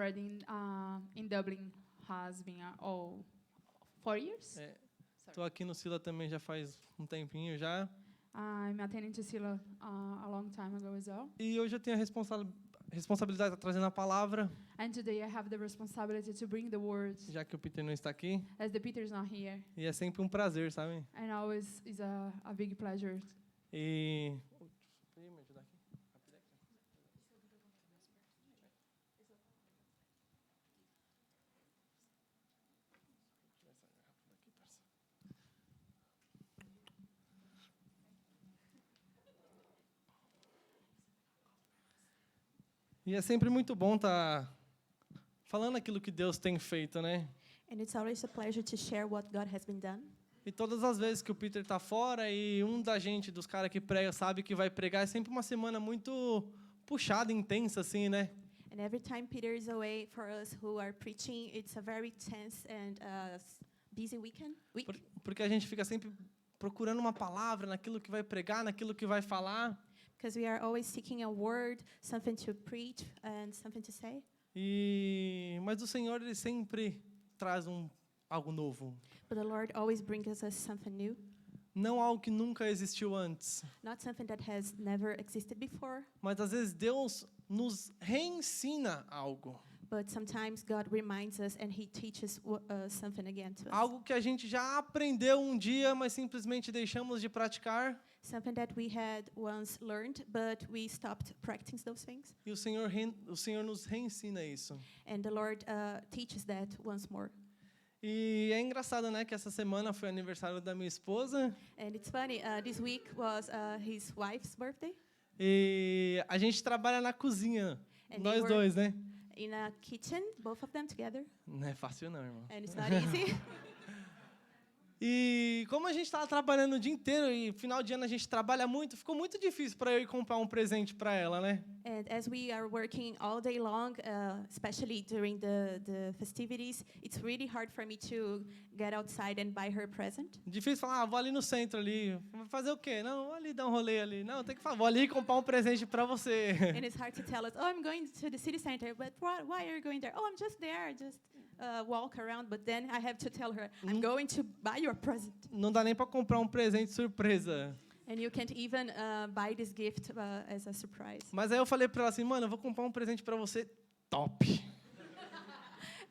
already in Dublin has been 4 years. Estou aqui no Sila também já faz um tempinho já. I'm attending to Sila a long time ago as well. E hoje eu tenho a responsabilidade de estar trazendo a palavra, And today I have the responsibility to bring the words, já que o Peter não está aqui. as the Peter is not here. E é sempre um prazer, sabe? And always is a big pleasure. E... Podia me ajudar aqui? E é sempre muito bom estar falando aquilo que Deus tem feito, né? And it's always a pleasure to share what God has been done. E todas as vezes que o Peter está fora e dos caras que prega, sabe que vai pregar, é sempre uma semana muito puxada, intensa, assim, né? And every time Peter is away, for us who are preaching, it's a very tense and busy week. Porque a gente fica sempre procurando uma palavra naquilo que vai pregar, naquilo que vai falar. Because we are always seeking a word, something to preach and something to say. Mas o Senhor, ele sempre traz algo novo. But the Lord always brings us something new. Não algo que nunca existiu antes. Not something that has never existed before. Mas às vezes Deus nos reensina algo. But sometimes God reminds us and He teaches something again to us. Algo que a gente já aprendeu um dia, mas simplesmente deixamos de praticar. Something that we had once learned, but we stopped practicing those things. E o Senhor nos reensina isso. And the Lord teaches that once more. E é engraçado, né, que essa semana foi aniversário da minha esposa. And it's funny, this week was his wife's birthday. E a gente trabalha na cozinha, And nós they were dois, né? in a kitchen, both of them together. Não é fácil não, irmão. And it's not easy. E como a gente estava trabalhando o dia inteiro e final de ano a gente trabalha muito, ficou muito difícil para eu ir comprar um presente para ela, né? And as we are working all day long, especially during the festivities, it's really hard for me to get outside and buy her a present. Difícil falar, vou ali no centro ali. Vou fazer o quê? Não, vou ali dar um rolê ali. Não, tem que falar, vou ali comprar um presente para você. And it's hard to tell us, oh, I'm going to the city center, but why are you going there? Oh, I'm just there, just walk around. But then I have to tell her, I'm going to buy your present. Não dá nem para comprar um presente surpresa. And you can't even buy this gift as a surprise. Mas aí eu falei para ela assim, mano, eu vou comprar um presente para você top.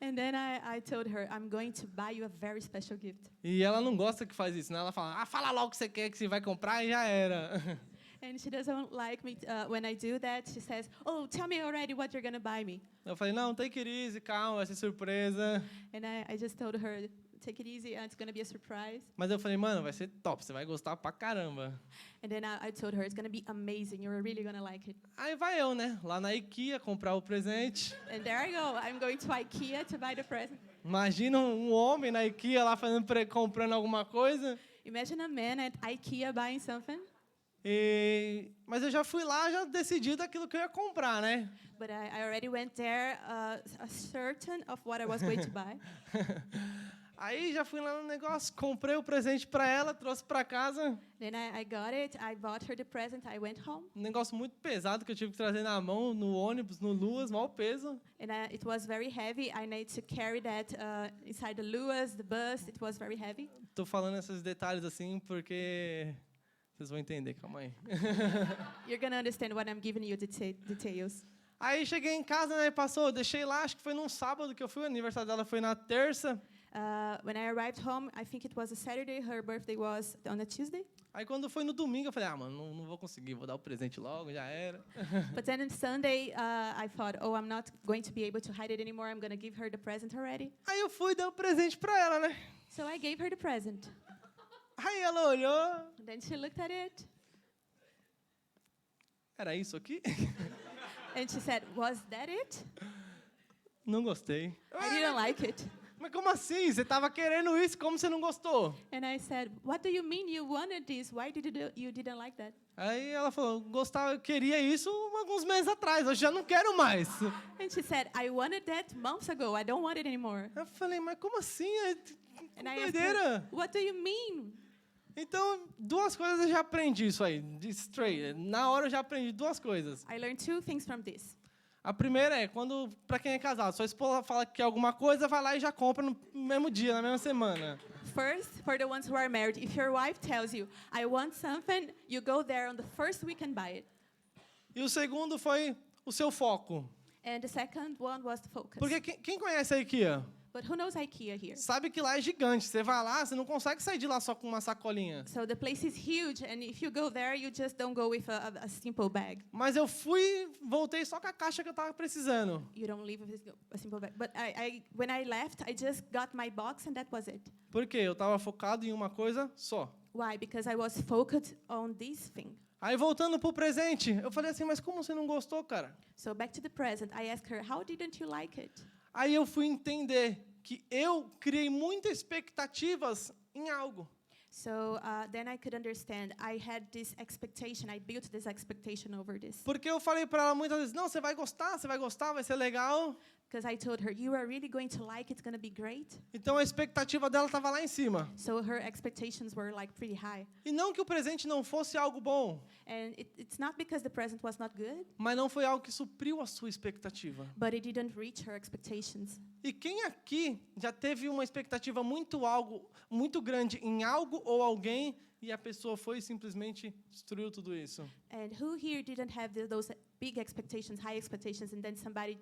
And then I told her, I'm going to buy you a very special gift. E ela não gosta que faz isso, né? Ela fala, fala logo o que você quer, que você vai comprar e já era. And she doesn't like me when I do that. She says, oh, tell me already what you're going to buy me. Eu falei, não, take it easy, calma, vai ser surpresa. And I just told her, take it easy, it's going to be a surprise. Mas eu falei, mano, vai ser top, você vai gostar pra caramba. And then I told her, it's going to be amazing, you're really going to like it. Aí vai eu, né, lá na IKEA comprar o presente. And there I go, I'm going to IKEA to buy the present. Imagina um homem na IKEA lá comprando alguma coisa. Imagine a man at IKEA buying something. Mas eu já fui lá, já decidi daquilo que eu ia comprar, né? But I already went there certain of what I was going to buy. Aí já fui lá no negócio, comprei o presente para ela, trouxe para casa. Then I got it, I bought her the present, I went home. Um negócio muito pesado que eu tive que trazer na mão, no ônibus, no Luas, mau peso. And it was very heavy. I need to carry that inside the Luas, the bus. It was very heavy. Tô falando esses detalhes assim porque vocês vão entender, calma aí. You're going to understand what I'm giving you details. Aí cheguei em casa, né, passou, deixei lá, acho que foi num sábado que eu fui, o aniversário dela foi na terça. When I arrived home, I think it was a Saturday. Her birthday was on a Tuesday. Aí quando foi no domingo, eu falei, mano, não vou conseguir, vou dar o presente logo, já era. But then on Sunday, I thought, oh, I'm not going to be able to hide it anymore. I'm going to give her the present already. Aí eu fui e dei o presente pra ela, né? So I gave her the present. Aí ela olhou. And then she looked at it. Era isso aqui? And she said, was that it? Não gostei. I didn't like it. Mas como assim? Você estava querendo isso, como você não gostou? And I said, what do you mean you wanted this? Why you didn't like that? Aí ela falou, gostava, eu queria isso alguns meses atrás, hoje já não quero mais. And she said, I wanted that months ago. I don't want it anymore. Eu falei, mas como assim? And I asked her, Doideira. what do you mean? Então, duas coisas eu já aprendi isso aí, de straight. Na hora eu já aprendi duas coisas. I learned two things from this. A primeira é quando, para quem é casado, sua esposa fala que quer alguma coisa, vai lá e já compra no mesmo dia, na mesma semana. First, for the ones who are married, if your wife tells you, I want something, you go there on the first week and buy it. E o segundo foi o seu foco. And the second one was the focus. Porque quem conhece a IKEA But who knows IKEA here? sabe que lá é gigante. Você vai lá, você não consegue sair de lá só com uma sacolinha. So the place is huge, and if you go there, you just don't go with a simple bag. Mas eu voltei só com a caixa que eu estava precisando. You don't leave with a simple bag. But when I left, I just got my box, and that was it. Por quê? Eu estava focado em uma coisa só. Why? Because I was focused on this thing. Aí, voltando pro presente, eu falei assim, mas como você não gostou, cara? So back to the present, I asked her, how didn't you like it? Aí eu fui entender que eu criei muitas expectativas em algo. So then I could understand. I had this expectation. I built this expectation over this. Porque eu falei para ela muitas vezes, não, você vai gostar, vai ser legal. Because I told her, you are really going to like it, it's going to be great. Então a expectativa dela estava lá em cima. So her expectations were like pretty high. E não que o presente não fosse algo bom, And it's not because the present was not good, mas não foi algo que supriu a sua expectativa. but it didn't reach her expectations. E quem aqui já teve uma expectativa muito grande em algo ou alguém e a pessoa foi e simplesmente destruiu tudo isso? And who here didn't have those big expectations, high expectations, and then somebody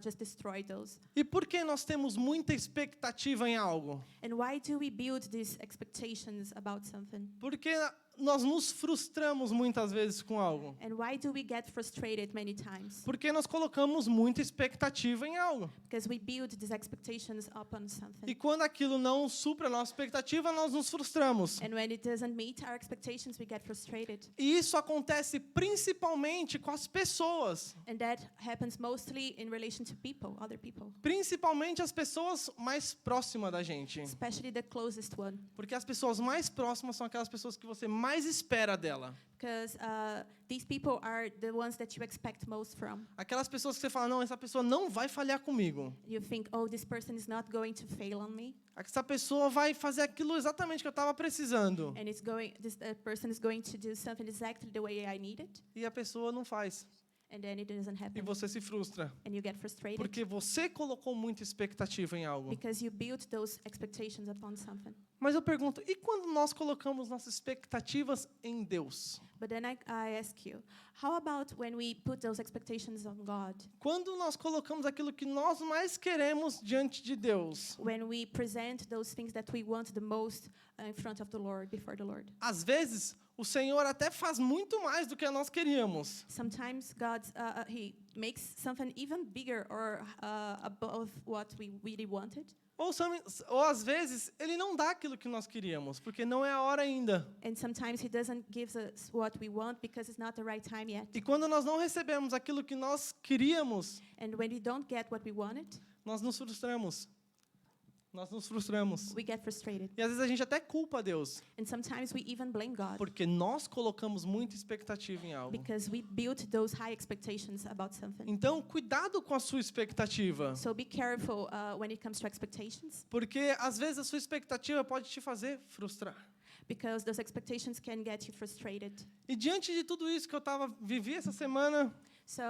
just destroyed those? E por que nós temos muita expectativa em algo? And why do we build these expectations about something? Porque nós nos frustramos muitas vezes com algo. And why do we get frustrated many times? Porque nós colocamos muita expectativa em algo. Because we build these expectations upon E something. quando aquilo não supra a nossa expectativa, nós nos frustramos. And when it doesn't meet our expectations, we get frustrated. E isso acontece principalmente com as pessoas. And that happens mostly in relation to people, other people, Principalmente as pessoas mais próximas da gente. especially the closest one. Porque as pessoas mais próximas são aquelas pessoas que você mais espera dela. Because these people are the ones that you expect most from. Aquelas pessoas que você fala, não, essa pessoa não vai falhar comigo. You think, oh, this person is not going to fail on me, Essa pessoa vai fazer aquilo exatamente que eu estava precisando. and this person is going to do something exactly the way I need it, E a pessoa não faz. and then it doesn't E happen, você se frustra. and you get frustrated Porque você colocou muita expectativa em algo. because you built those expectations upon something. Mas eu pergunto, e quando nós colocamos nossas expectativas em Deus? But then I ask you, how about when we put those expectations on God? Quando nós colocamos aquilo que nós mais queremos diante de Deus? When we present those things that we want the most in front of the Lord, before the Lord? Às vezes, o Senhor até faz muito mais do que nós queríamos. Sometimes God, He makes something even bigger or above what we really wanted. Ou às vezes, Ele não dá aquilo que nós queríamos, porque não é a hora ainda. And sometimes He doesn't give us what we want because it's not the right time yet. E quando nós não recebemos aquilo que nós queríamos, And when we don't get what we wanted, nós nos frustramos. Nós nos frustramos. we get frustrated. E às vezes a gente até culpa Deus, And sometimes we even blame God porque nós colocamos muita expectativa em algo. because we built those high expectations about something. Então, cuidado com a sua expectativa, So be careful when it comes to expectations, porque às vezes a sua expectativa pode te fazer frustrar. because those expectations can get you frustrated. E diante de tudo isso que eu vivi essa semana, So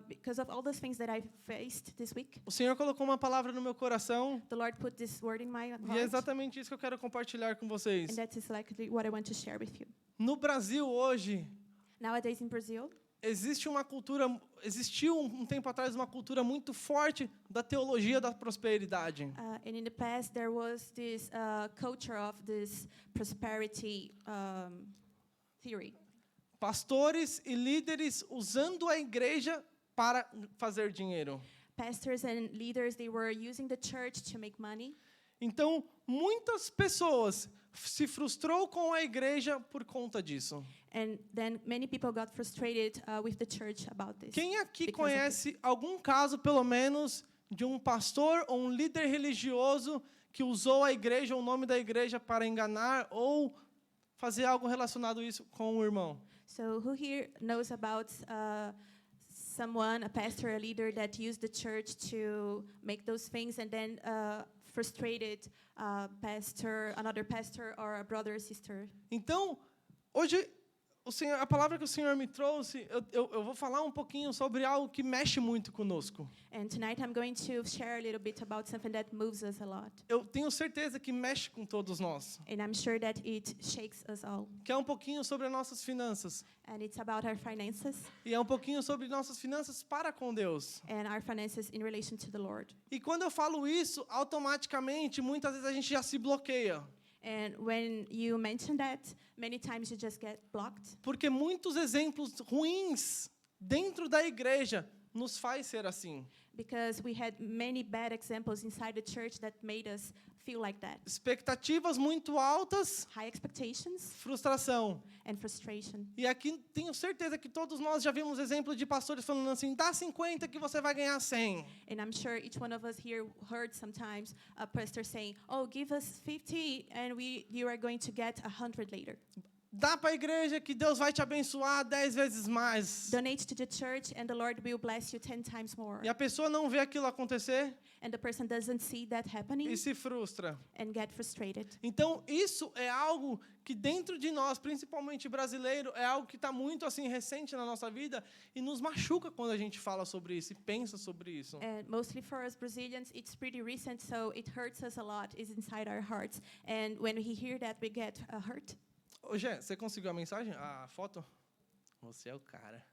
because of all those things that I faced this week, o Senhor colocou uma palavra no meu coração, the Lord put this word in my e é heart, exatamente isso que eu quero compartilhar com vocês. and that is likely what I want to share with you. No Brasil hoje, Nowadays in Brazil, existiu um tempo atrás uma cultura muito forte da teologia da prosperidade. and in the past there was this culture of this prosperity theory. Pastores e líderes usando a igreja para fazer dinheiro. Pastors and leaders, they were using the church to make money. Então, muitas pessoas se frustrou com a igreja por conta disso. And then many people got frustrated with the church about this. Quem aqui because of conhece algum caso, pelo menos, de um pastor ou um líder religioso que usou a igreja, o nome da igreja, para enganar ou fazer algo relacionado a isso com o irmão? So who here knows about someone, a pastor, a leader that used the church to make those things and then frustrated another pastor or a brother or sister? Então, hoje A palavra que o Senhor me trouxe, eu vou falar um pouquinho sobre algo que mexe muito conosco. And tonight I'm going to share a little bit about something that moves us a lot. Eu tenho certeza que mexe com todos nós. And I'm sure that it shakes us all. Que é um pouquinho sobre as nossas finanças. And it's about our finances E é um pouquinho sobre nossas finanças para com Deus. and our finances in relation to the Lord. E quando eu falo isso, automaticamente, muitas vezes a gente já se bloqueia. And when you mention that, many times you just get blocked. Porque muitos exemplos ruins dentro da igreja nos faz ser assim. Because we had many bad examples inside the church that made us feel like that. Expectativas muito altas, High expectations frustração. and frustration. E aqui tenho certeza que todos nós já vimos exemplos de pastores falando assim, dá 50 que você vai ganhar 100. And I'm sure each one of us here heard sometimes a pastor saying, "Oh, give us 50 and you are going to get 100 later. Dá para a igreja que Deus vai te abençoar 10 vezes mais. Donate to the church and the Lord will bless you 10 times more." E a pessoa não vê aquilo acontecer And the person doesn't see that happening e se frustra. and get frustrated. Então, isso é algo que dentro de nós, principalmente brasileiro, é algo que está muito assim recente na nossa vida e nos machuca quando a gente fala sobre isso e pensa sobre isso. And mostly for us Brazilians, it's pretty recent, so it hurts us a lot. It's inside our hearts. And when we hear that, we get hurt. Ô, Gé, você conseguiu a mensagem? A foto? Você é o cara.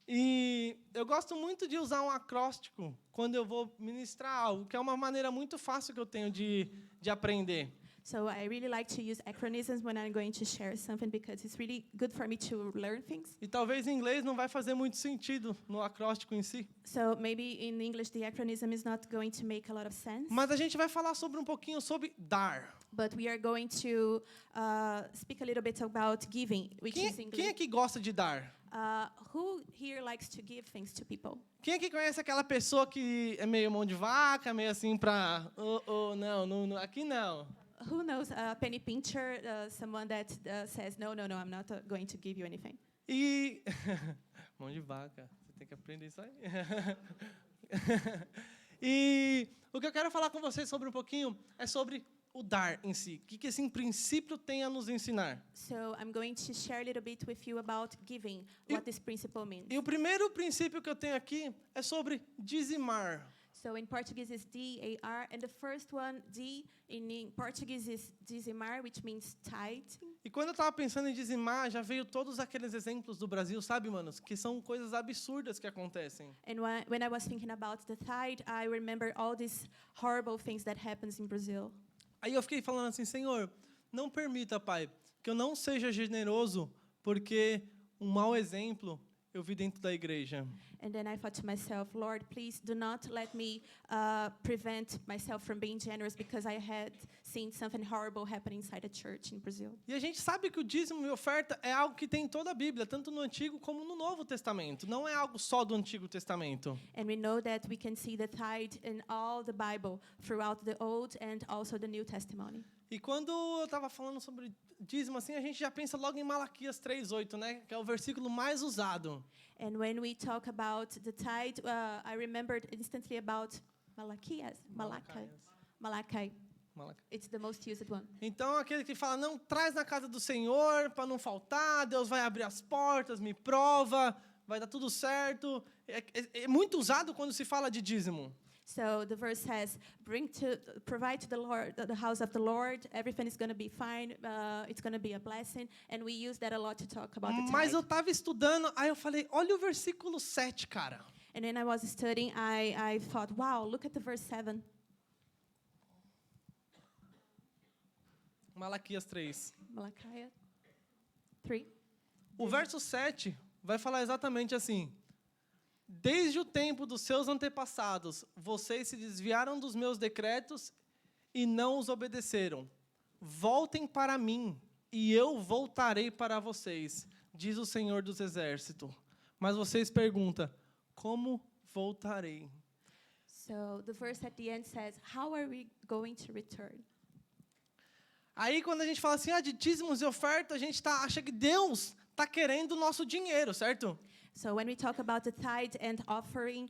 E eu gosto muito de usar um acróstico quando eu vou ministrar algo, que é uma maneira muito fácil que eu tenho de aprender. So I really like to use acronyms when I'm going to share something because it's really good for me to learn things. E talvez em inglês não vai fazer muito sentido no acróstico em si. So maybe in English the acronym is not going to make a lot of sense. Mas a gente vai falar sobre um pouquinho sobre dar. But we are going to speak a little bit about giving, which is Quem English. aqui gosta de dar? Who here likes to give things to people? Quem aqui conhece aquela pessoa que é meio mão de vaca, meio assim pra... não, aqui não. Who knows a penny pincher, someone that says, no, I'm not going to give you anything. E... mão de vaca, você tem que aprender isso aí. E o que eu quero falar com vocês sobre um pouquinho é sobre o dar em si. O que esse princípio tem a nos ensinar? So I'm going to share a little bit with you about giving, what this principle means. E o primeiro princípio que eu tenho aqui é sobre dizimar. So in Portuguese is D-A-R, and the first one, D, in Portuguese is dizimar, which means tithing. E quando eu estava pensando em dizimar, já veio todos aqueles exemplos do Brasil, sabe, manos? Que são coisas absurdas que acontecem. And when I was thinking about the tithe, I remember all these horrible things that happens in Brazil. Aí eu fiquei falando assim, Senhor, não permita, Pai, que eu não seja generoso, porque um mau exemplo eu vi dentro da igreja. And then I thought to myself, Lord, please do not let me prevent myself from being generous because I had seen something horrible happening inside a church in Brazil. E a gente sabe que o dízimo e oferta é algo que tem em toda a Bíblia, tanto no Antigo como no Novo Testamento. Não é algo só do Antigo Testamento. And we know that we can see the tithe in all the Bible, throughout the Old and also the New Testimony. E quando eu estava falando sobre dízimo, assim, a gente já pensa logo em Malaquias 3:8, né? Que é o versículo mais usado. And when we talk about the tithe, I remembered instantly about Malachi. Malaquias. It's the most used one. Então, aquele que fala, não, traz na casa do Senhor para não faltar, Deus vai abrir as portas, me prova, vai dar tudo certo. É muito usado quando se fala de dízimo. So the verse says, provide to the Lord, the house of the Lord, everything is going to be fine, it's going to be a blessing, and we use that a lot to talk about the Mas eu tithe. estava estudando, aí eu falei, olha o versículo 7, cara. And when I was studying, I thought, wow, look at the verse 7. Malaquias 3. Malachi 3. O verso 7 vai falar exatamente assim. Desde o tempo dos seus antepassados, vocês se desviaram dos meus decretos e não os obedeceram. Voltem para mim, e eu voltarei para vocês, diz o Senhor dos Exércitos. Mas vocês perguntam, como voltarei? So the verse at the end says, how are we going to return? Aí, quando a gente fala assim, de dízimos e oferta, a gente acha que Deus está querendo o nosso dinheiro, certo? So when we talk about the tithe and offering,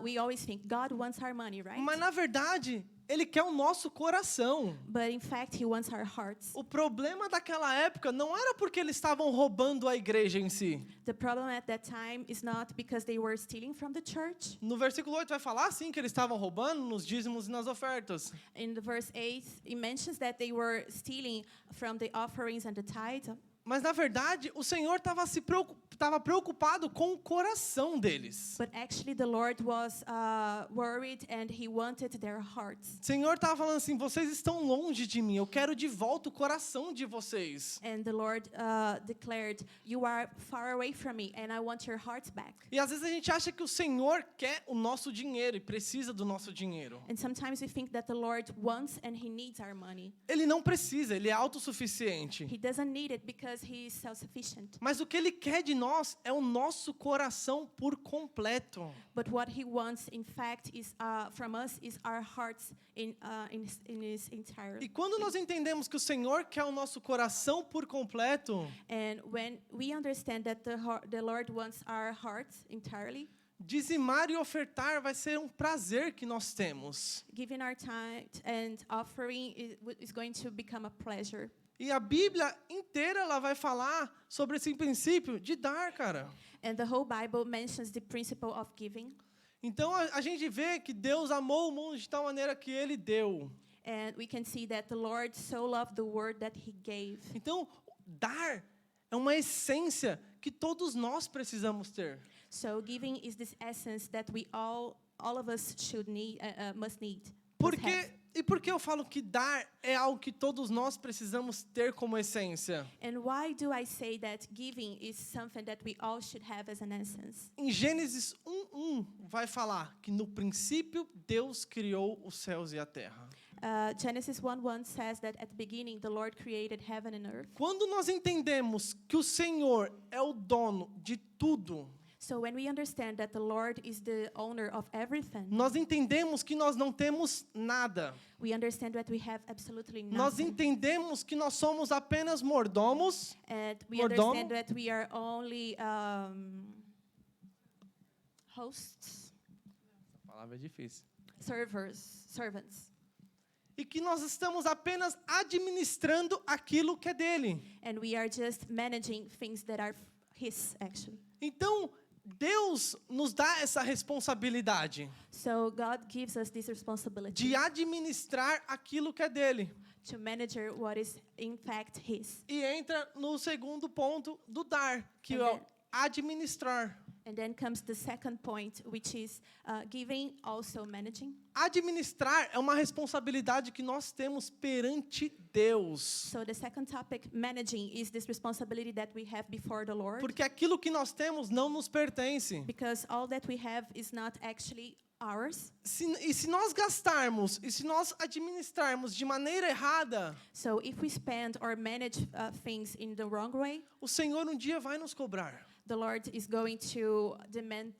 we always think God wants our money, right? Mas, na verdade, Ele quer o nosso coração. but in fact, He wants our hearts. O problema daquela época não era porque eles estavam roubando a igreja em si. The problem at that time is not because they were stealing from the church. No versículo 8 vai falar sim que eles estavam roubando nos dízimos e nas ofertas. In the verse 8, it mentions that they were stealing from the offerings and the tithe. Mas na verdade, o Senhor estava preocupado com o coração deles. But actually, the Lord was worried and He wanted their hearts. O Senhor estava falando assim: vocês estão longe de mim, eu quero de volta o coração de vocês. And the Lord declared, "You are far away from me, and I want your hearts back." E às vezes a gente acha que o Senhor quer o nosso dinheiro e precisa do nosso dinheiro. And sometimes we think that the Lord wants and He needs our money. Ele não precisa, ele é autossuficiente. He doesn't need it because He is self-sufficient. Mas o que ele quer de nós é o nosso coração por completo. But what He wants, in fact, is from us is our hearts in His entire. E quando nós entendemos que o Senhor quer o nosso coração por completo, And when we understand that the Lord wants our hearts entirely, dizimar e ofertar vai ser um prazer que nós temos. giving our time and offering is going to become a pleasure. E a Bíblia inteira ela vai falar sobre esse princípio de dar, cara. And the whole Bible mentions the principle of giving. Então a gente vê que Deus amou o mundo de tal maneira que ele deu. And we can see that the Lord so loved the word that He gave. Então, dar é uma essência que todos nós precisamos ter. So giving is this essence that we all of us should need, must need. Por que eu falo que dar é algo que todos nós precisamos ter como essência? And why do I say that giving is something that we all should have as an essence? Em Gênesis 1:1 vai falar que no princípio Deus criou os céus e a terra. Genesis 1:1 says that at the beginning the Lord created heaven and earth. Quando nós entendemos que o Senhor é o dono de tudo, So when we understand that the Lord is the owner of everything, nós entendemos que nós não temos nada. we understand that we have absolutely Nós nothing. entendemos que nós somos apenas mordomos. And we Mordomo. understand that we are only hosts, A palavra é difícil. servants. E que nós estamos apenas administrando aquilo que é dele. And we are just managing things that are His, actually. Então, Deus nos dá essa responsabilidade So God gives us this responsibility de administrar aquilo que é dele. to manage what is in fact His. E entra no segundo ponto do dar, que And é o then- administrar. And then comes the second point, which is giving, also managing. Administrar é uma responsabilidade que nós temos perante Deus. So the second topic, managing, is this responsibility that we have before the Lord. Porque aquilo que nós temos não nos pertence. Because all that we have is not actually ours. E se nós gastarmos, e se nós administrarmos de maneira errada, So if we spend or manage things in the wrong way, o Senhor um dia vai nos cobrar. the Lord is going to demand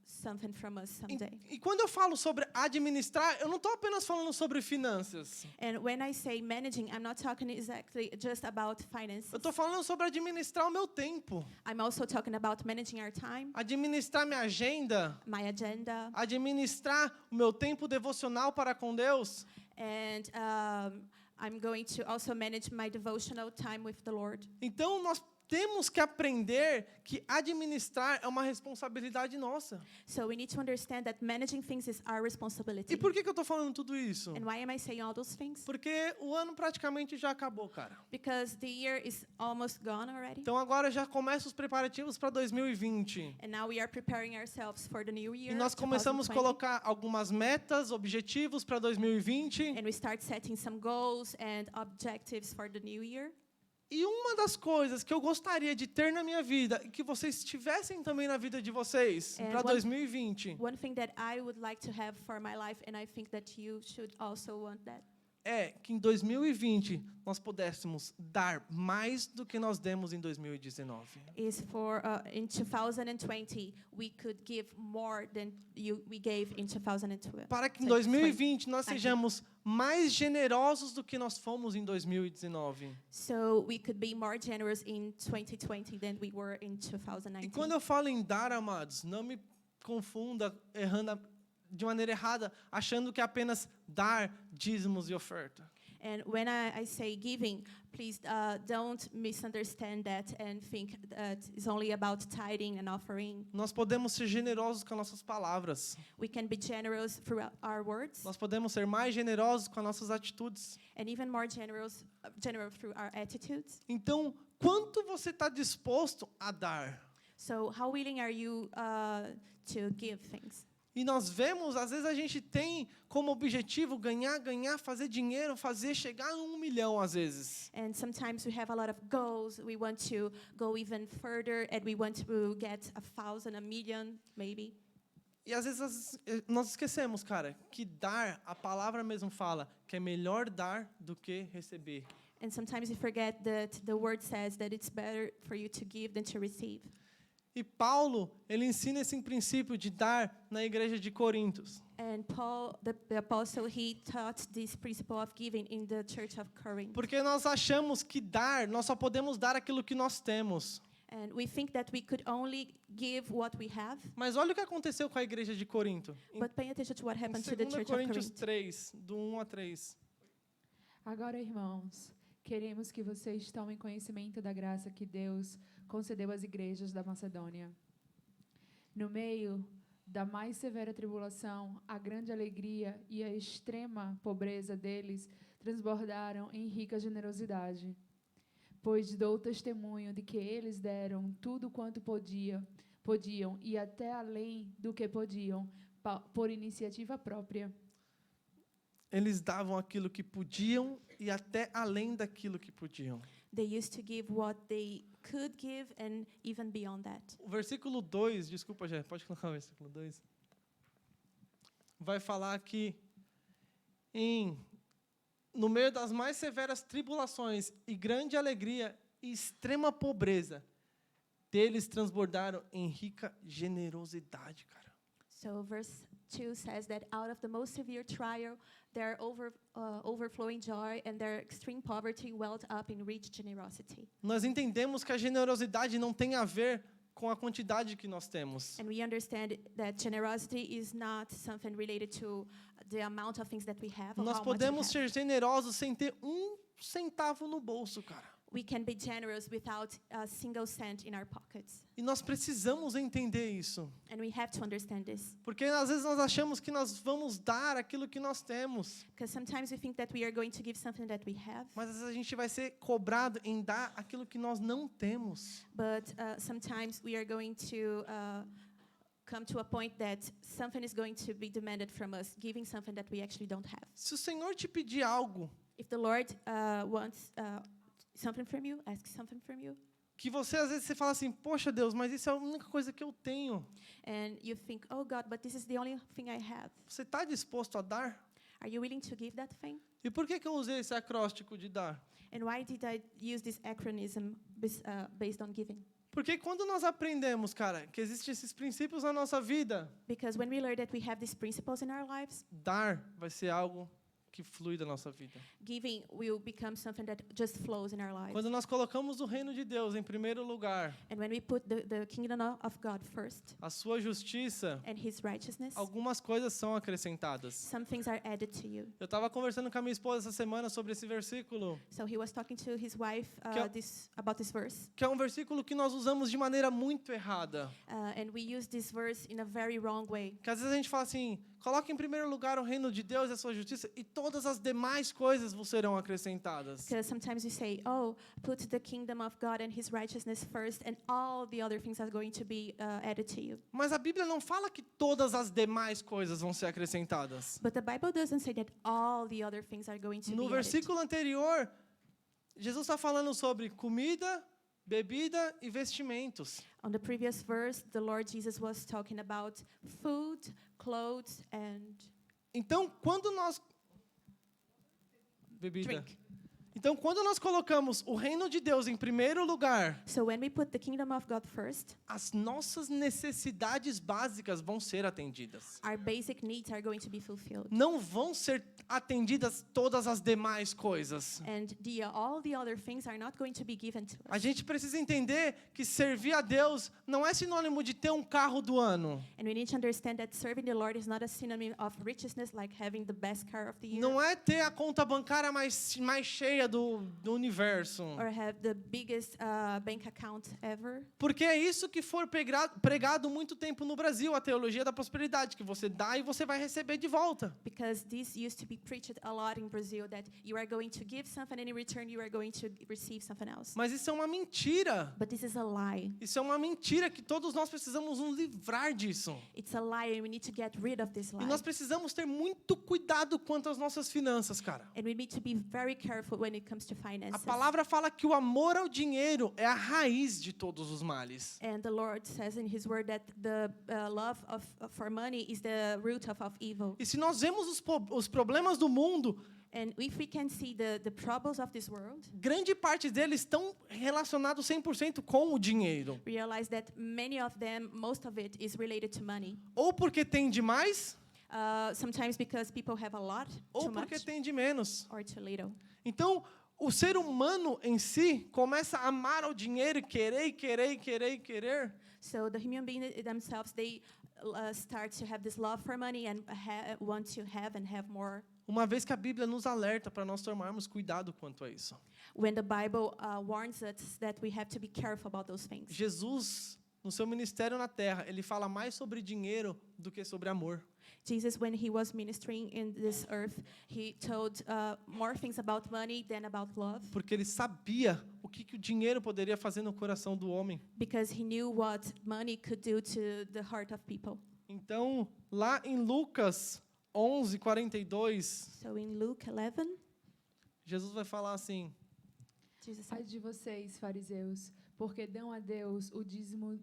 something from us someday. E quando eu falo sobre administrar, eu não estou apenas falando sobre finanças. And when I say managing, I'm not talking exactly just about finances. Eu estou falando sobre administrar o meu tempo, I'm also talking about managing our time, administrar minha agenda, my agenda, administrar o meu tempo devocional para com Deus. and I'm going to also manage my devotional time with the Lord. Então nós temos que aprender que administrar é uma responsabilidade nossa. So we need to understand that managing things is our responsibility. E por que eu estou falando tudo isso? And why am I saying all those things? Porque o ano praticamente já acabou, cara. Because the year is almost gone already. Então agora já começam os preparativos para 2020. And now we are preparing ourselves for the new year. E nós começamos a 2020. colocar algumas metas, objetivos para 2020. And we start setting some goals and objectives for the new year. E uma das coisas que eu gostaria de ter na minha vida, e que vocês tivessem também na vida de vocês, And para one- 2020, One thing that I would like to have for my life, and I think that you should also want that, é que em 2020 nós pudéssemos dar mais do que nós demos em 2019. is for in 2020 we could give more than we gave in 2012. Para que em So 2020 nós Aqui. sejamos mais generosos do que nós fomos em 2019. So we could be more generous in 2020 than we were in E 2019. quando eu falo em dar, amados, não me confunda de maneira errada, achando que é apenas dar dízimos e oferta. And when I say giving, please don't misunderstand that and think that it's only about tithing and offering. Nós podemos ser generosos com as nossas palavras. We can be generous through our words Nós podemos ser mais generosos com as nossas atitudes. and even more generous through our attitudes. Então, quanto você está disposto a dar? So how willing are you to give things? E nós vemos, às vezes a gente tem como objetivo ganhar, fazer dinheiro, chegar a 1 milhão às vezes. And sometimes we have a lot of goals. We want to go even further, and we want to get 1,000, 1,000,000, maybe. E às vezes nós esquecemos, cara, que dar, a palavra mesmo fala, que é melhor dar do que receber. And sometimes we forget that the word says that it's better for you to give than to receive. E Paulo, ele ensina esse princípio de dar na igreja de Corintos. And Paul, the apostle, he taught this principle of giving in the church of Corinth. Porque nós achamos que nós só podemos dar aquilo que nós temos. And we think that we could only give what we have. Mas olha o que aconteceu com a igreja de Corinto. But pay attention to what Em happened to the 2 church of Coríntios Corinth. 3, do 1 a 3. Agora, irmãos, queremos que vocês tomem conhecimento da graça que Deus concedeu às igrejas da Macedônia. No meio da mais severa tribulação, a grande alegria e a extrema pobreza deles transbordaram em rica generosidade. Pois dou testemunho de que eles deram tudo quanto podiam e até além do que podiam, por iniciativa própria. Eles davam aquilo que podiam e até além daquilo que podiam. They used to give what they could give and even beyond that. O versículo 2, desculpa, Jé, pode colocar o versículo 2. Vai falar que no meio das mais severas tribulações e grande alegria e extrema pobreza, deles transbordaram em rica generosidade, cara. So verse 2 says that out of the most severe trial, their overflowing joy and their extreme poverty welled up in rich generosity. Nós entendemos que a generosidade não tem a ver com a quantidade que nós temos. And we understand that generosity is not something related to the amount of things that we have or Nós how much we podemos have. ser generosos sem ter 1 centavo no bolso, cara. We can be generous without a single cent in our pockets. E nós precisamos entender isso. And we have to understand this. Porque às vezes nós achamos que nós vamos dar aquilo que nós temos. Because sometimes we think that we are going to give something that we have. Mas às vezes a gente vai ser cobrado em dar aquilo que nós não temos. But sometimes we are going to come to a point that something is going to be demanded from us, giving something that we actually don't have. Se o Senhor te pedir algo If the Lord wants something from you, asks something from you, que você às vezes você fala assim, poxa Deus, mas isso é a única coisa que eu tenho. and you think, oh God, but this is the only thing I have. Você está disposto a dar? Are you willing to give that thing? E por que eu usei esse acróstico de dar? And why did I use this acronym based on giving? Porque quando nós aprendemos, cara, que existem esses princípios na nossa vida, Because when we learn that we have these principles in our lives, dar vai ser algo que flui da nossa vida. giving will become something that just flows in our lives. Quando nós colocamos o reino de Deus em primeiro lugar, And when we put the kingdom of God first a sua justiça, and His righteousness, algumas coisas são acrescentadas. some things are added to you. Eu estava conversando com a minha esposa essa semana sobre esse versículo, So he was talking to his wife Que é- about this verse, que é um versículo que nós usamos de maneira muito errada. and we use this verse in a very wrong way. Que às vezes a gente fala assim, coloque em primeiro lugar o reino de Deus e a sua justiça e todas as demais coisas vos serão acrescentadas. Because sometimes we say, oh, put the kingdom of God and His righteousness first, and all the other things are going to be added to you. Mas a Bíblia não fala que todas as demais coisas vão ser acrescentadas. But the Bible doesn't say that all the other things are going to No be added. versículo anterior, Jesus está falando sobre comida, bebida e vestimentos. On the previous verse, the Lord Jesus was talking about food, clothes, and Então, quando nós... Bebida. drink. Então, Então, quando nós colocamos o reino de Deus em primeiro lugar, So when we put the kingdom of God first, as nossas necessidades básicas vão ser atendidas. our basic needs are going to be fulfilled. Não vão ser atendidas todas as demais coisas. And all the other things are not going to be given to A us. gente precisa entender que servir a Deus não é sinônimo de ter um carro do ano. And we need to understand that serving the Lord is not a synonym of richness, like having the best car of the year, Não é ter a conta bancária mais cheia do universo. or have the biggest bank account ever. Porque é isso que foi pregado muito tempo no Brasil, a teologia da prosperidade, que você dá e você vai receber de volta. Because this used to be preached a lot in Brazil, that you are going to give something and in return you are going to receive something else. Mas isso é uma mentira. But this is a lie. Isso é uma mentira que todos nós precisamos nos livrar disso. It's a lie, and we need to get rid of this E lie. nós precisamos ter muito cuidado quanto às nossas finanças, cara. And we need to be very careful when it comes to A finances. palavra fala que o amor ao dinheiro é a raiz de todos os males. And the Lord says in His Word that the love for money is the root of evil. E se nós vemos os problemas do mundo, And if we can see the troubles of this world, grande parte deles estão relacionados 100% com o dinheiro. realize that many of them, most of it, is related to money. Ou porque tem demais, Sometimes because people have a lot, ou too porque much, tem de menos. or too little. Então, o ser humano em si começa a amar o dinheiro e querer, e querer, e querer, e querer. So the human beings themselves, they start to have this love for money and want to have and have more. Uma vez que a Bíblia nos alerta para nós tomarmos cuidado quanto a isso. When the Bible warns us that we have to be careful about those things. Jesus, no seu ministério na terra, ele fala mais sobre dinheiro do que sobre amor. Jesus, when he was ministering in this earth, he told more things about money than about love, Porque ele sabia o que o dinheiro poderia fazer no coração do homem. because he knew what money could do to the heart of people. Então, lá em Lucas 11:42, So in Luke 11, Jesus vai falar assim: Jesus Ai said, de vocês, fariseus, porque dão a Deus o dízimo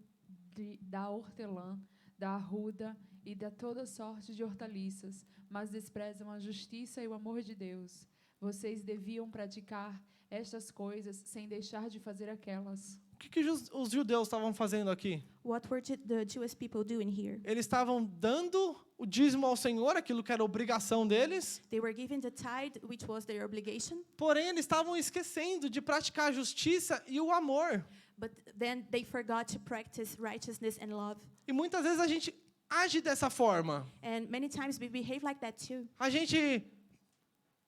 da hortelã, da arruda e da toda sorte de hortaliças, mas desprezam a justiça e o amor de Deus. Vocês deviam praticar estas coisas sem deixar de fazer aquelas. o que os judeus estavam fazendo aqui? what were the Jewish people doing here? Eles estavam dando o dízimo ao Senhor, aquilo que era obrigação deles, They were giving the tithe, which was their obligation, porém eles estavam esquecendo de praticar a justiça e o amor. but then they forgot to practice righteousness and love. E muitas vezes a gente age dessa forma. And many times we behave like that too. A gente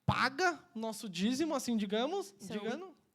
paga nosso dízimo, assim digamos, So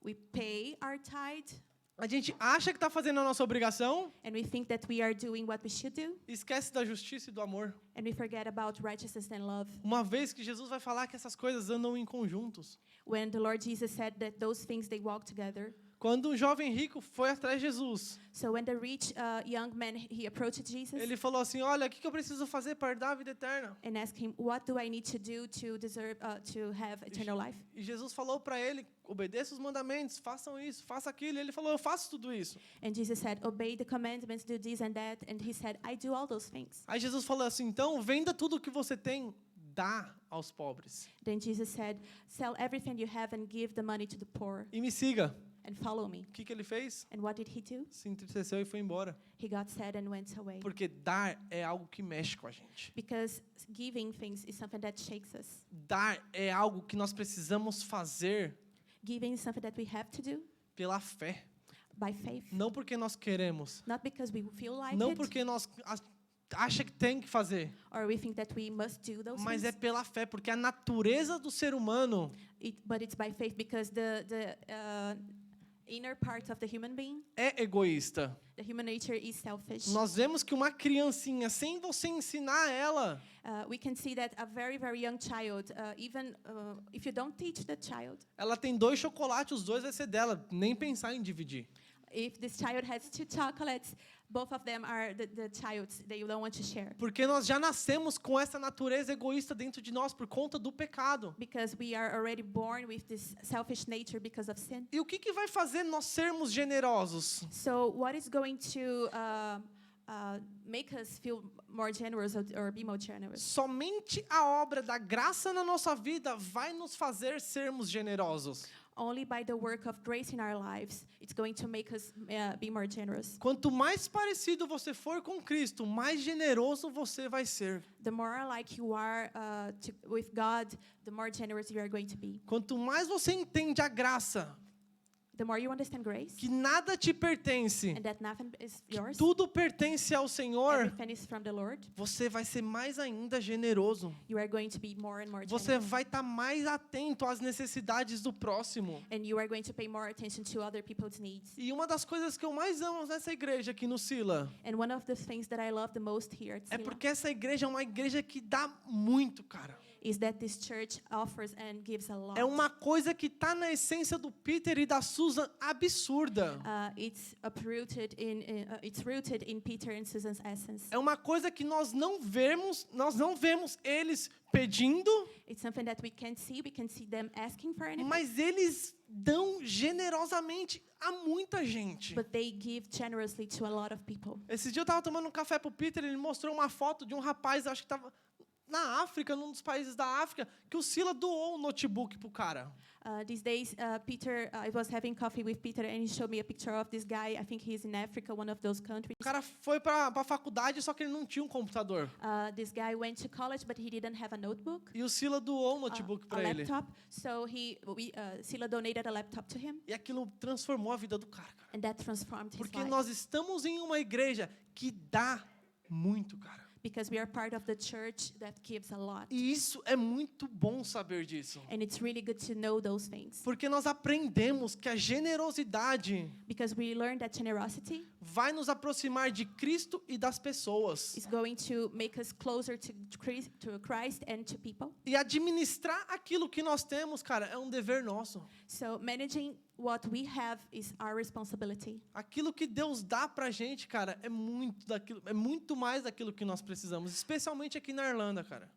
we pay our tithe, A gente acha que está fazendo a nossa obrigação and we think that we are doing what we should do, e esquece da justiça e do amor. and we forget about righteousness and love. Uma vez que Jesus vai falar que essas coisas andam em conjuntos. When the Lord Jesus said that those things, they walk together. Quando um jovem rico foi atrás de Jesus, So when the rich young man, he approached Jesus ele falou assim: olha, o que eu preciso fazer para herdar a vida eterna? and asked him, what do I need to do to deserve, to have eternal life? E Jesus falou para ele: obedeça os mandamentos, façam isso, faça aquilo. E ele falou: eu faço tudo isso. And Jesus said, obey the commandments, do this and that. And he said, I do all those things. Aí Jesus falou assim: então, venda tudo o que você tem, dá aos pobres. Then Jesus said, sell everything you have and give the money to the poor E me siga. and follow me. O que ele fez? And what did he do? Se entristeceu e foi embora. He got sad and went away. Porque dar é algo que mexe com a gente. Because giving things is something that shakes us. Dar é algo que nós precisamos fazer Giving is something that we have to do pela fé. by faith. Não porque nós queremos. Not because we feel like Não it, porque nós acha que tem que fazer. or we think that we must do those Mas é things. pela fé, porque a natureza do ser humano But it's by faith because the inner part of the human being, é egoísta. the human nature is selfish. Nós vemos que uma criancinha, sem você ensinar ela, We can see that a very, very young child, even if you don't teach the child, ela tem 2 chocolates, os 2 vai ser dela, nem pensar em dividir. if this child has 2 chocolates, both of them are the child's, they don't want to share. Porque nós já nascemos com essa natureza egoísta dentro de nós por conta do pecado. Because we are already born with this selfish nature because of sin. E o que vai fazer nós sermos generosos? So what is going to make us feel more generous or be more generous? Somente a obra da graça na nossa vida vai nos fazer sermos generosos. only by the work of grace in our lives, it's going to make us be more generous. Quanto mais parecido você for com Cristo, mais generoso você vai ser. The more like you are with God, the more generous you are going to be. Quanto mais você entende a graça, The more you understand grace, que nada te pertence, and that nothing is yours, tudo pertence ao Senhor, everything is from the Lord, você vai ser mais ainda generoso. you are going to be more and more Você generous. vai estar mais atento às necessidades do próximo. And you are going to pay more attention to other people's needs. E uma das coisas que eu mais amo nessa igreja aqui no Sila And one of the things that I love the most here at é Sila porque essa igreja é uma igreja que dá muito, cara. is that this church offers and gives a lot. É uma coisa que está na essência do Peter e da Susan absurda. It's rooted in Peter and Susan's essence. É uma coisa que nós não vemos eles pedindo, It's something that we can see them asking for anything, mas eles dão generosamente a muita gente. but they give generously to a lot of people. Esse dia eu estava tomando um café pro Peter, ele mostrou uma foto de um rapaz, acho que estava na África, num dos países da África, que o Sila doou um notebook pro cara. These days, I was having coffee with Peter, and he showed me a picture of this guy. I think he's in Africa, one of those countries. O cara foi para a faculdade, só que ele não tinha um computador. This guy went to college, but he didn't have a notebook, E o Sila doou um notebook a para ele. laptop. So Sila donated a laptop to him, E aquilo transformou a vida do cara. and that transformed his Porque life. nós estamos em uma igreja que dá muito, cara. Because we are part of the church that gives a lot. E isso é muito bom saber disso. And it's really good to know those things. Porque nós aprendemos que a generosidade Because we learn that generosity vai nos aproximar de Cristo e das pessoas. is going to make us closer to Christ and to people. E administrar aquilo que nós temos, cara, é um dever nosso. So managing what we have is our responsibility. Aquilo que Deus dá pra gente, cara, é muito mais daquilo que nós precisamos, especialmente aqui na Irlanda, cara.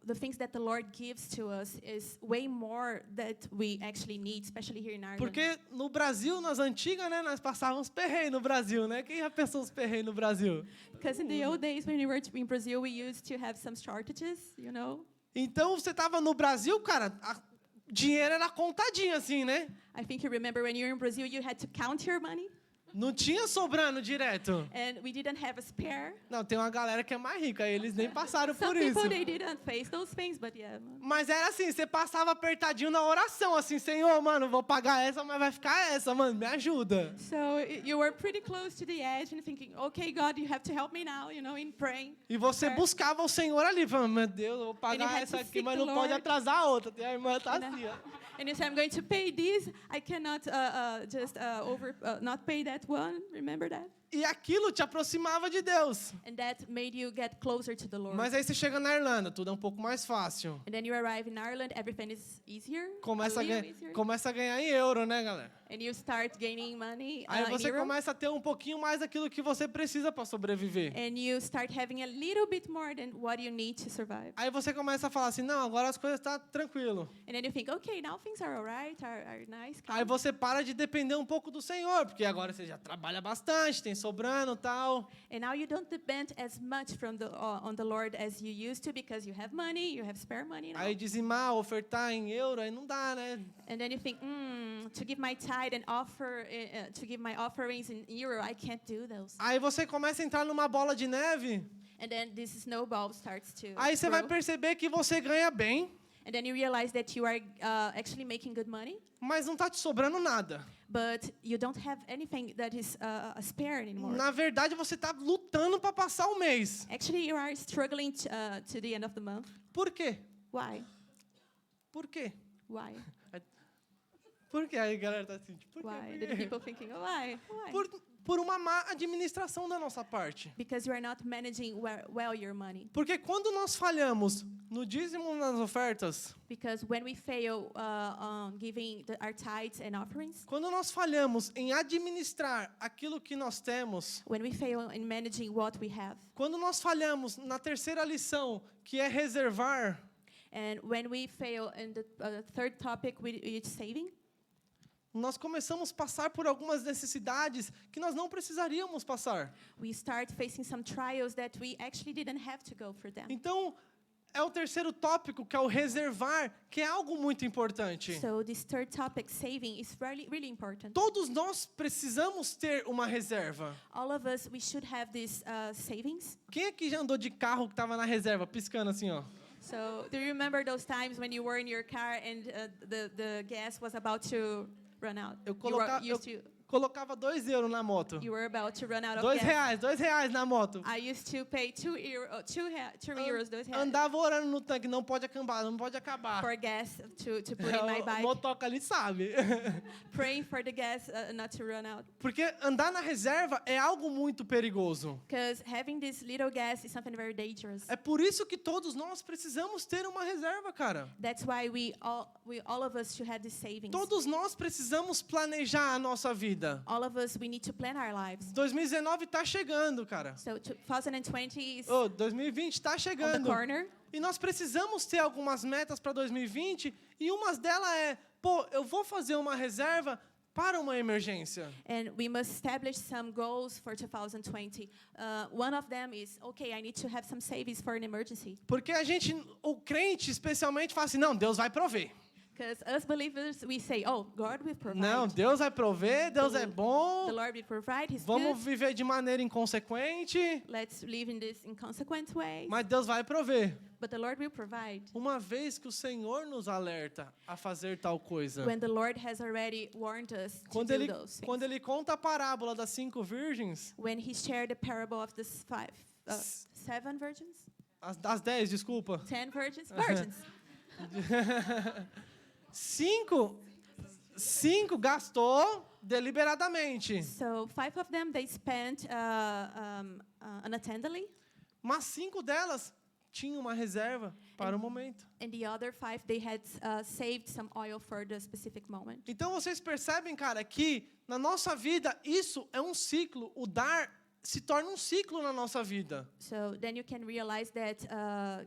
The things that the Lord gives to us is way more that we actually need, especially here in Ireland. Porque no Brasil, nas antigas, né, nós passávamos perreio no Brasil, né? Quem já pensou os perreios no Brasil? Because in the old days when we were in Brazil, we used to have some shortages, you know. Então, você tava no Brasil, cara, dinheiro era contadinho assim, né? I think you remember when you were in Brazil, you had to count your money, Não tinha sobrando direto. and we didn't have a spare. Não, tem uma galera que é mais rica, eles nem passaram por Some isso. people, they didn't face those things, but yeah. Mas era assim, você passava apertadinho na oração, assim, Senhor, mano, vou pagar essa, mas vai ficar essa, mano, me ajuda. So you were pretty close to the edge and thinking, okay, God, you have to help me now, you know, in praying. E você buscava o Senhor ali, falando, meu Deus, eu vou And you pagar had essa to aqui, seek mas the não pode Lord. atrasar a outra. E a irmã tá And, assim, ó. And you say, I'm going to pay this. I cannot not pay that one. Remember that? E aquilo te aproximava de Deus. And that made you get closer to the Lord. Mas aí você chega na Irlanda, tudo é um pouco mais fácil. And then you arrive in Ireland, everything is easier, Começa a a, little ganha, easier. começa a ganhar em euro, né, galera? And you start gaining money Aí in você euro. começa a ter um pouquinho mais daquilo que você precisa para sobreviver. And you start having a little bit more than what you need to survive. Aí você começa a falar assim, não, agora as coisas estão tranquilo. And then you think, okay, now things are alright, are nice. Aí você para de depender um pouco do Senhor, porque agora você já trabalha bastante, tem sobrando e tal. And now you don't depend as much on the Lord as you used to because you have money, you have spare money now. Aí dizimar, ofertar em euro, aí não dá, né? And then you think, to give my tithe and to give my offerings in euro, I can't do those. Aí você começa a entrar numa bola de neve, And then this snowball starts to aí você vai grow. perceber que você ganha bem, And then you realize that you are actually making good money, mas não está te sobrando nada. but you don't have anything that is a spare anymore. Na verdade, você está lutando para passar o mês. Actually, you are struggling to the end of the month. Por quê? Why? Por quê? Why? Por quê? Aí a galera tá assim, tipo, por Why? quê? The people thinking, oh, why? Why? Por uma má administração da nossa parte. Because you are not managing well your money. Porque quando nós falhamos no dízimo nas ofertas, Because when we fail on giving our tithes and offerings, quando nós falhamos em administrar aquilo que nós temos, when we fail in managing what we have, quando nós falhamos na terceira lição, que é reservar, and when we fail in the third topic, which is saving, nós começamos a passar por algumas necessidades que nós não precisaríamos passar. we start facing some trials that we actually didn't have to go for them. Então, é o terceiro tópico, que é o reservar, que é algo muito importante. So this third topic, saving, is really important. Todos nós precisamos ter uma reserva. All of us, we should have these savings. Quem aqui já andou de carro que estava na reserva, piscando assim, ó? So do you remember those times when you were in your car and the gas was about to run out? Eu You colocava 2 euros na moto. were about to run out of R$ gas. 2 na moto. I used to pay 2 euros, those Andava orando no tanque, não pode acabar, não pode acabar. for gas to put in my O bike, motoca ali sabe. praying for the gas not to run out. Porque andar na reserva é algo muito perigoso. Because having this little gas is something very dangerous. É por isso que todos nós precisamos ter uma reserva, cara. That's why we all of us should have this savings. Todos nós precisamos planejar a nossa vida. All of us, we need to plan our lives. 2019 está chegando, cara. So 2020 is 2020 está on the chegando. corner. E nós precisamos ter algumas metas para 2020 e uma delas é, eu vou fazer uma reserva para uma emergência. And we must establish some goals for 2020. One of them is, okay, I need to have some savings for an emergency. Porque o crente especialmente fala assim, não, Deus vai prover. Because us believers, we say, oh, God will provide. Não, Deus vai prover, Deus é The bom. Lord will provide, He's Vamos good. viver de maneira inconsequente, Let's live in this inconsequent way. mas Deus vai prover. But the Lord will provide. Uma vez que o Senhor nos alerta a fazer tal coisa. When the Lord has already warned us to Quando do ele, those quando things. ele conta a parábola das 5 virgens, When He shared the parable of the 7 virgins? das 10, desculpa. 10 virgins? Virgins. 5 gastou deliberadamente, So 5 of them, they spent unattendedly. mas 5 delas tinham uma reserva para o momento. And the other 5, they had saved some oil for the specific moment. Então vocês percebem, cara, que na nossa vida isso é um ciclo. O dar se torna um ciclo na nossa vida. So then you can realize that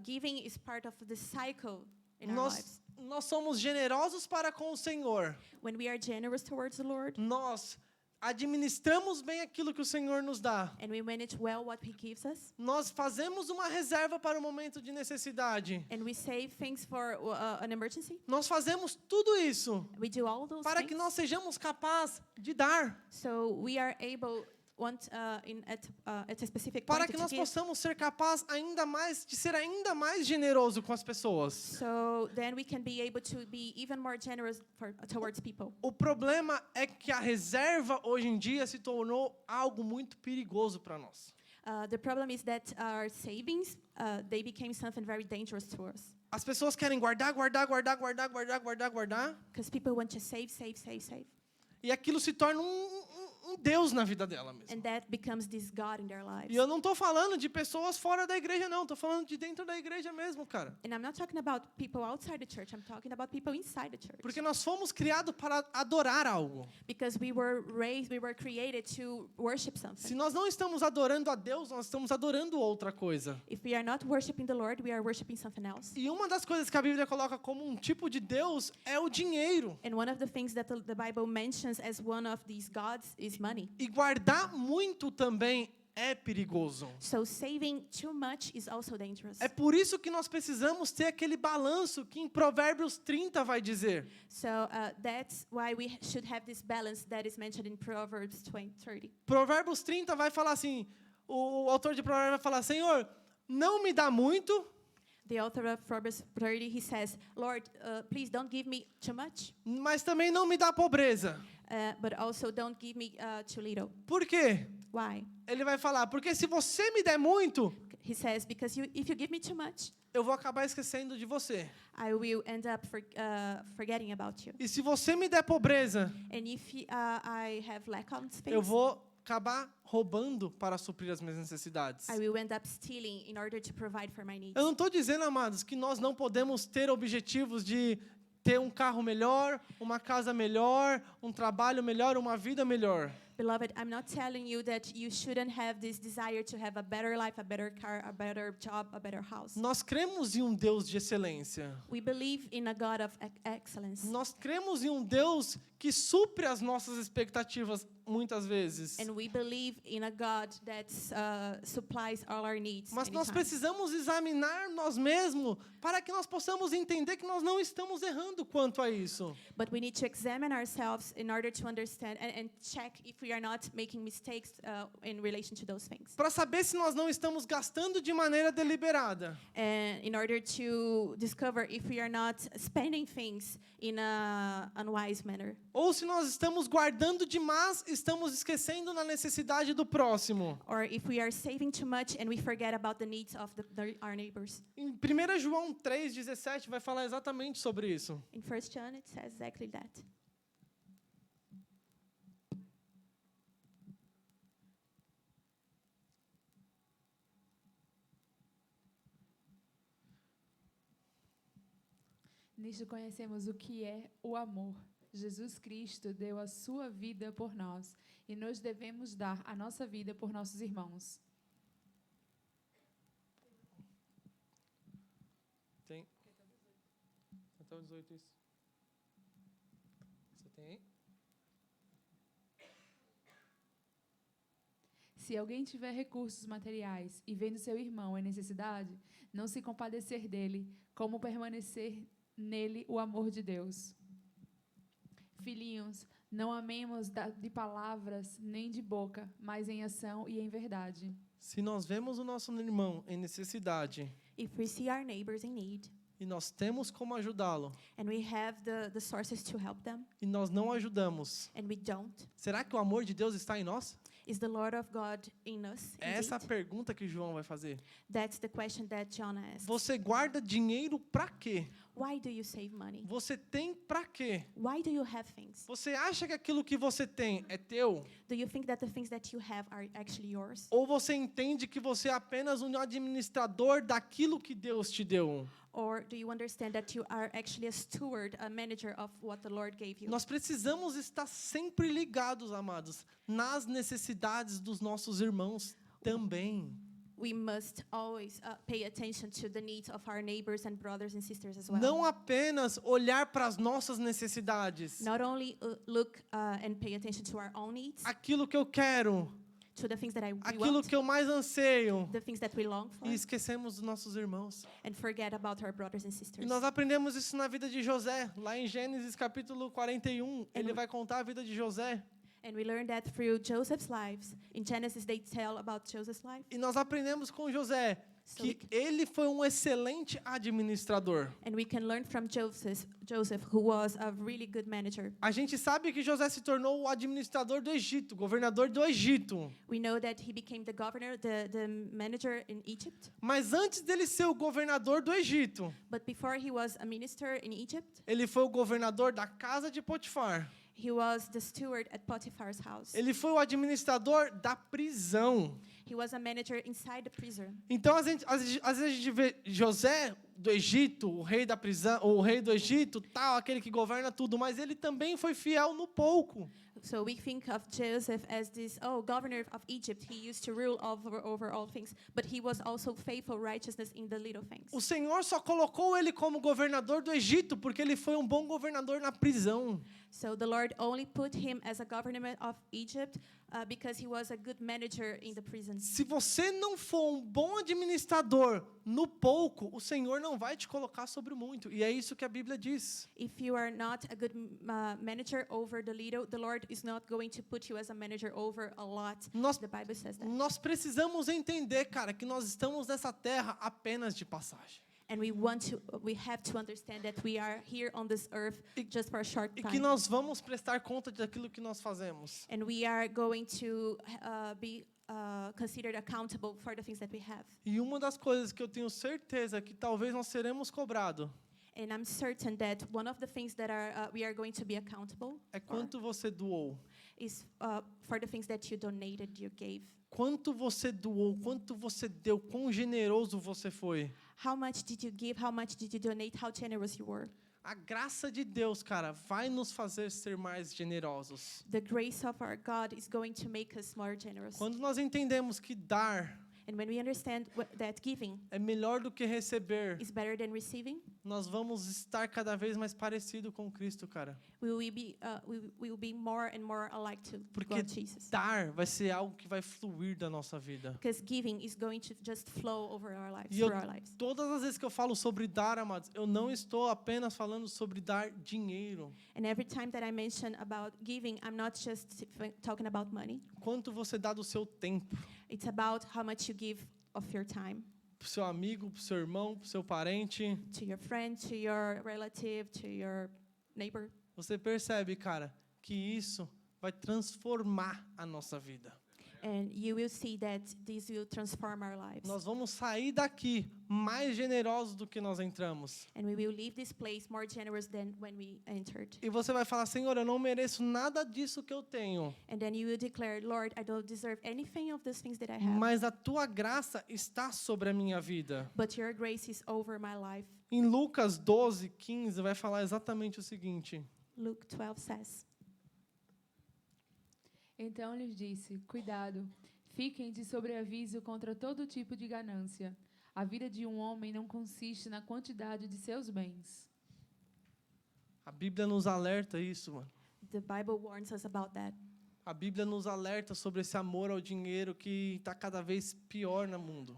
giving is part of the cycle in our lives. Nós somos generosos para com o Senhor. When we are generous towards the Lord Nós administramos bem aquilo que o Senhor nos dá. and we manage well what He gives us, Nós fazemos uma reserva para o momento de necessidade. and we save things for an emergency, Nós fazemos tudo isso we do all those para things. que nós sejamos capazes de dar. So we are able at a specific Para point que to nós give. possamos ser capazes de ser ainda mais generoso com as pessoas. So then we can be able to be even more generous towards people. O problema é que a reserva hoje em dia se tornou algo muito perigoso para nós. The problem is that our savings, they became something very dangerous to us. As pessoas querem guardar. Because people want to save. E aquilo se torna um Deus na vida dela mesmo. And that becomes this God in their lives. E eu não estou falando de pessoas fora da igreja, não. Estou falando de dentro da igreja mesmo, cara. And I'm not talking about people outside the church. I'm talking about people inside the church. Porque nós fomos criados para adorar algo. Because we were created to worship Se something. nós não estamos adorando a Deus, nós estamos adorando outra coisa. If we are not worshiping the Lord, we are worshiping something else. E uma das coisas que a Bíblia coloca como um tipo de Deus é o dinheiro. And one of the things that the Bible mentions as one of these gods is money. E guardar muito também é perigoso. So saving too much is also dangerous. É por isso que nós precisamos ter aquele balanço que em Provérbios 30 vai dizer. So that's why we should have this balance that is mentioned in Proverbs 30. Provérbios 30 vai falar assim, o autor de Provérbios vai falar, Senhor, não me dá muito, The author of Proverbs 30, he says, Lord, please don't give me too much, mas também não me dá pobreza. but also don't give me too little. Por quê? Why? Ele vai falar, porque se você me der muito, He says, because if you give me too much, eu vou acabar esquecendo de você. I will end up forgetting about you. E se você me der pobreza, And if I have lack of space, eu vou acabar roubando para suprir as minhas necessidades. I will end up stealing in order to provide for my needs. Eu não estou dizendo, amados, que nós não podemos ter objetivos de ter um carro melhor, uma casa melhor, um trabalho melhor, uma vida melhor. Beloved, I'm not telling you that you shouldn't have this desire to have a better life, a better car, a better job, a better house. Nós cremos em um Deus de excelência. We believe in a God of excellence. Nós cremos em um Deus que supre as nossas expectativas muitas vezes. And we believe in a God that supplies all our needs. Mas many nós times. precisamos examinar nós mesmos para que nós possamos entender que nós não estamos errando quanto a isso. But we need to examine ourselves in order to understand and check if we are not making mistakes in relation to those things. Para saber se nós não estamos gastando de maneira deliberada. And in order to discover if we are not spending things in a unwise manner. Ou se nós estamos guardando demais, estamos esquecendo na necessidade do próximo. Or if we are saving too much and we forget about the needs of our neighbors. Em 1 João 3,17 vai falar exatamente sobre isso. In 1 John it says exactly that. Nisto conhecemos o que é o amor. Jesus Cristo deu a sua vida por nós e nós devemos dar a nossa vida por nossos irmãos. Tem. Até o 18 isso. Você tem aí? Se alguém tiver recursos materiais e vendo seu irmão em necessidade, não se compadecer dele, como permanecer nele o amor de Deus. Filhinhos, não amemos de palavras nem de boca, mas em ação e em verdade. Se nós vemos o nosso irmão em necessidade If we see our neighbors in need e nós temos como ajudá-lo and we have the sources to help them e nós não ajudamos, and we don't, será que o amor de Deus está em nós? is the Lord of God in us? É essa a Indeed? pergunta que João vai fazer. That's the question that John asked. Você guarda dinheiro para quê? Why do you save money? Você tem para quê? Why do you have things? Você acha que aquilo que você tem é teu? Do you think that the things that you have are actually yours? Ou você entende que você é apenas um administrador daquilo que Deus te deu? Or do you understand that you are actually a steward, a manager of what the Lord gave you? Nós precisamos estar sempre ligados, amados, nas necessidades dos nossos irmãos também. We must always pay attention to the needs of our neighbors and brothers and sisters as well. Não apenas olhar para as nossas necessidades. Not only look and pay attention to our own needs, Aquilo que eu quero, to the things that we aquilo want, que eu mais anseio. the things that we long for, E esquecemos dos nossos irmãos. and forget about our brothers and E sisters. nós aprendemos isso na vida de José. Lá em Gênesis capítulo 41, ele vai contar a vida de José. And we learn that through Joseph's lives. In Genesis, they tell about Joseph's life. E nós aprendemos com José So we que ele foi um excelente administrador. And we can learn from Joseph, who was a really good manager. A gente sabe que José se tornou o administrador do Egito, governador do Egito. We know that he became the governor, the manager in Egypt. Mas antes dele ser o governador do Egito, But before he was a minister in Egypt, ele foi o governador da casa de Potifar. he was the steward at Potiphar's house. Ele foi o administrador da prisão. He was a manager inside the prison. Então, às vezes a gente vê José do Egito, o rei da prisão, o rei do Egito, tal, aquele que governa tudo, mas ele também foi fiel no pouco. So we think of Joseph as this, governor of Egypt. He used to rule over all things, but he was also faithful, righteousness in the little things. O Senhor só colocou ele como governador do Egito porque ele foi um bom governador na prisão. So the Lord only put him as a governor of Egypt because he was a good manager in the prison. Se você não for um bom administrador no pouco, o Senhor não vai te colocar sobre o muito. E é isso que a Bíblia diz. If you are not a good manager over the little, the Lord is not going to put you as a manager over a lot. Nós, The Bible says that. nós precisamos entender, cara, que nós estamos nessa terra apenas de passagem. And we have to understand that we are here on this earth just for a short E que time. nós vamos prestar conta daquilo que nós fazemos. And we are going to be considered accountable for the things that we have. E uma das coisas que eu tenho certeza que talvez nós seremos cobrados And I'm certain that one of the things that we are going to be accountable é for quanto você doou. is for the things that you donated, you gave. Quanto você doou, quanto você deu, quão generoso você foi. How much did you give? How much did you donate? How generous you were? A graça de Deus, cara, vai nos fazer ser mais generosos. The grace of our God is going to make us more generous. Quando nós entendemos que dar And when we understand that giving é melhor do que receber, is better than receiving, nós vamos estar cada vez mais parecido com Cristo, cara. we will be more and more alike to Porque God Jesus. dar vai ser algo que vai fluir da nossa vida. Because giving is going to just flow over our lives, E eu, through our lives. todas as vezes que eu falo sobre dar, amados, eu não estou apenas falando sobre dar dinheiro. And every time that I mention about giving, I'm not just talking about money. Quanto você dá do seu tempo, It's about how much you give of your time pro seu amigo, pro seu irmão, pro seu parente. to your friend, to your relative, to your neighbor. Você percebe, cara, que isso vai transformar a nossa vida. And you will see that this will transform our lives. Nós vamos sair daqui mais generosos do que nós entramos. And we will leave this place more generous than when we entered. E você vai falar, Senhor, eu não mereço nada disso que eu tenho, And then you will declare, Lord, I don't deserve anything of these things that I have. mas a tua graça está sobre a minha vida. But your grace is over my life. Em Lucas 12:15 vai falar exatamente o seguinte: Luke 12 says, Então lhes disse: Cuidado, fiquem de sobreaviso contra todo tipo de ganância. A vida de um homem não consiste na quantidade de seus bens. a Bíblia nos alerta isso, mano. the Bible warns us about that. A Bíblia nos alerta sobre esse amor ao dinheiro que está cada vez pior no mundo.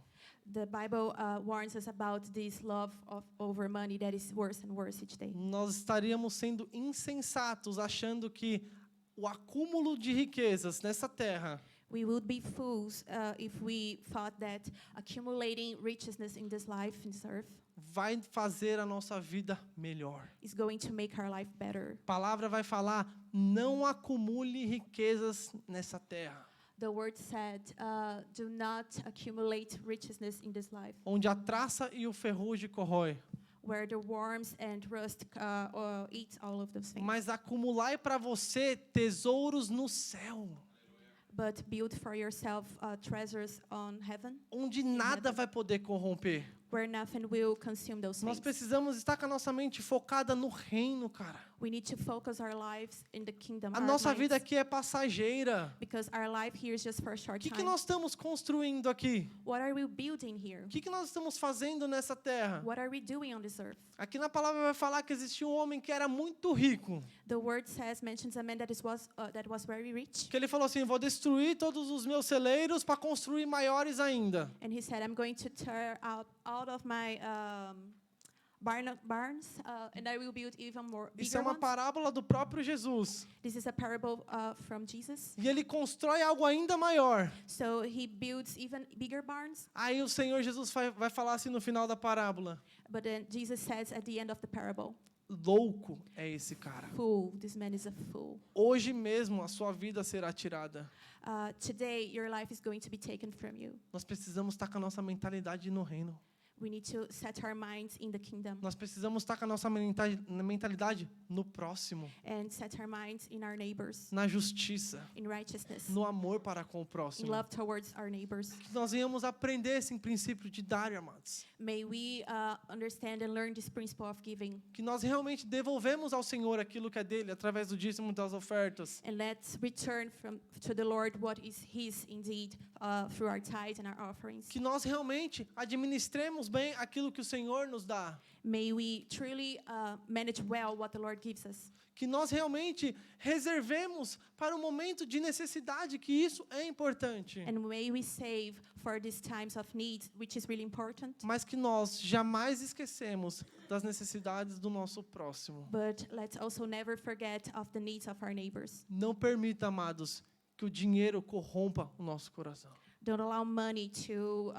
The Bible warns us about this love over money that is worse and worse each day. Nós estaríamos sendo insensatos achando que o acúmulo de riquezas nessa terra We would be fools if we thought that accumulating richness in this life, in this earth, vai fazer a nossa vida melhor. is going to make our life better. A palavra vai falar: não acumule riquezas nessa terra, The word said, do not accumulate richness in this life, onde a traça e o ferrugem corrói, where the worms and rust eat all of those things. mas acumulai para você tesouros no céu, But build for yourself treasures on heaven, onde nada vai poder corromper. where nothing will consume those Nós things. precisamos estar com a nossa mente focada no reino, cara. We need to focus our lives in the kingdom. A our nossa minds, vida aqui é passageira. because our life here is just for a O short que time. nós estamos construindo aqui? What are we building here? O que nós estamos fazendo nessa terra? What are we doing on this earth? Aqui na palavra vai falar que existia um homem que era muito rico. The word mentions a man that was very rich, Que ele falou assim: vou destruir todos os meus celeiros para construir maiores ainda. and he said, "I'm going to tear out of my barns, and I will build even more Isso é bigger uma ones." parábola do próprio Jesus. This is a parable from Jesus. E ele constrói algo ainda maior. So he builds even bigger barns. Aí o Senhor Jesus vai falar assim no final da parábola: But then Jesus says at the end of the parable, louco é esse cara. "Fool, this man is a fool. Hoje mesmo a sua vida será tirada. Today your life is going to be taken from you." Nós precisamos estar com a nossa mentalidade no reino. We need to set our minds in the kingdom Nós precisamos estar com a nossa mentalidade no próximo, and set our minds in our neighbors, na justiça, in righteousness, no amor para com o in próximo. love towards our neighbors. Que nós venhamos aprender esse princípio de dar, amados. May we understand and learn this principle of giving, Que nós realmente devolvemos ao Senhor aquilo que é dele através do dízimo das ofertas. and let's return to the Lord what is His indeed through our tithes and our offerings. Que nós realmente administremos bem aquilo que o Senhor nos dá. May we truly manage well what the Lord gives us. Que nós realmente reservemos para o momento de necessidade, que isso é importante. And may we save for these times of need, which is really important. Mas que nós jamais esquecemos das necessidades do nosso próximo. But let's also never forget of the needs of our neighbors. Não permita, amados, que o dinheiro corrompa o nosso coração. Don't allow money to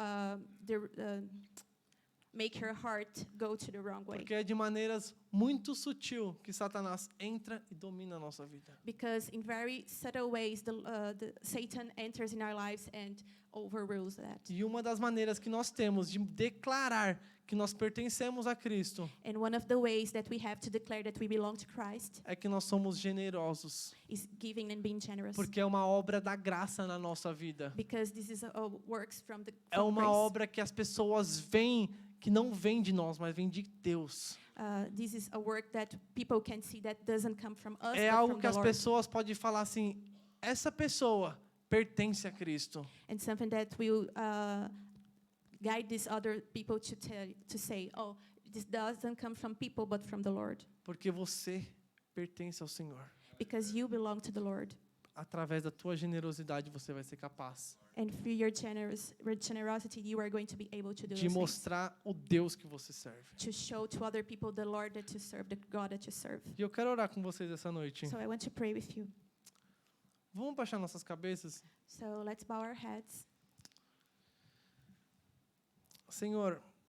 make your heart go to the wrong way. Porque é de maneiras muito sutil que Satanás entra e domina a nossa vida. Because in very subtle ways, the Satan enters in our lives and overrules that. E uma das maneiras que nós temos de declarar que nós pertencemos a Cristo And one of the ways that we have to declare that we belong to Christ é que nós somos generosos. is giving and being generous. Porque é uma obra da graça na nossa vida. Because this is works from É from uma grace. obra que as pessoas veem, que não vem de nós, mas vem de Deus. This is a work that people can see that doesn't come from us, É but algo from que the as Lord. pessoas podem falar assim: essa pessoa pertence a Cristo. And something that will guide these other people to say, oh, this doesn't come from people, but from the Lord. Porque você pertence ao Senhor. Because you belong to the Lord. Através da tua generosidade você vai ser capaz And through your generosity, you are going to be able to do de those things. mostrar o Deus que você serve. To show to other people the Lord that you serve, the God that you serve. E eu quero orar com vocês essa noite. So I want to pray with you. Vamos baixar nossas cabeças? So let's bow our heads. Senhor,